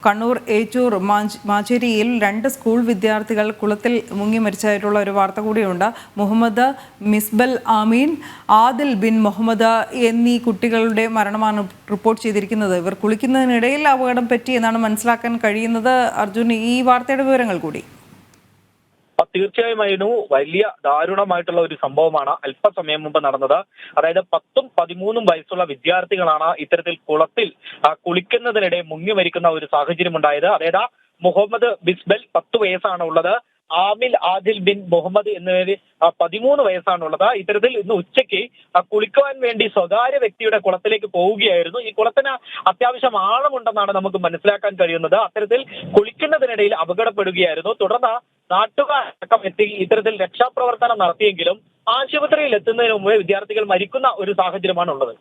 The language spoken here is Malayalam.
കണ്ണൂർ ഏച്ചൂർ മാച്ചേരിയിൽ 2 സ്കൂൾ വിദ്യാർത്ഥികൾ കുളത്തിൽ മുങ്ങി മരിച്ചതായിട്ടുള്ള ഒരു വാർത്ത കൂടിയുണ്ട്. മുഹമ്മദ് മിസ്ബൽ ആമീൻ, ആദിൽ ബിൻ മുഹമ്മദ് എന്നീ കുട്ടികളുടെ മരണമാണ് റിപ്പോർട്ട് ചെയ്തിരിക്കുന്നത്. ഇവർ കുളിക്കുന്നതിനിടയിൽ അപകടം പറ്റി എന്നാണ് മനസ്സിലാക്കാൻ കഴിയുന്നത്. അർജുൻ, ഈ വാർത്തയുടെ വിവരങ്ങൾ കൂടി. തീർച്ചയായും വലിയ ദാരുണമായിട്ടുള്ള ഒരു സംഭവമാണ് അല്പസമയം മുമ്പ് നടന്നത്. അതായത് 10ഉം 13ഉം വയസ്സുള്ള വിദ്യാർത്ഥികളാണ് ഇത്തരത്തിൽ കുളത്തിൽ കുളിക്കുന്നതിനിടെ മുങ്ങി മരിക്കുന്ന ഒരു സാഹചര്യം ഉണ്ടായത്. അതായത് മുഹമ്മദ് ബിസ്ബൽ 10 വയസ്സാണ് ഉള്ളത്. ആമിൽ ആദിൽ ബിൻ മുഹമ്മദ് എന്നിവര് 13 വയസ്സാണുള്ളത്. ഇത്തരത്തിൽ ഇന്ന് ഉച്ചയ്ക്ക് കുളിക്കുവാൻ വേണ്ടി സ്വകാര്യ വ്യക്തിയുടെ കുളത്തിലേക്ക് പോവുകയായിരുന്നു. ഈ കുളത്തിന് അത്യാവശ്യം ആഴമുണ്ടെന്നാണ് നമുക്ക് മനസ്സിലാക്കാൻ കഴിയുന്നത്. അത്തരത്തിൽ കുളിക്കുന്നതിനിടയിൽ അപകടപ്പെടുകയായിരുന്നു. തുടർന്ന് നാട്ടുകാരടക്കം എത്തി ഇത്തരത്തിൽ രക്ഷാപ്രവർത്തനം നടത്തിയെങ്കിലും ആശുപത്രിയിൽ എത്തുന്നതിന് മുമ്പ് വിദ്യാർത്ഥികൾ മരിക്കുന്ന ഒരു സാഹചര്യമാണ് ഉള്ളത്.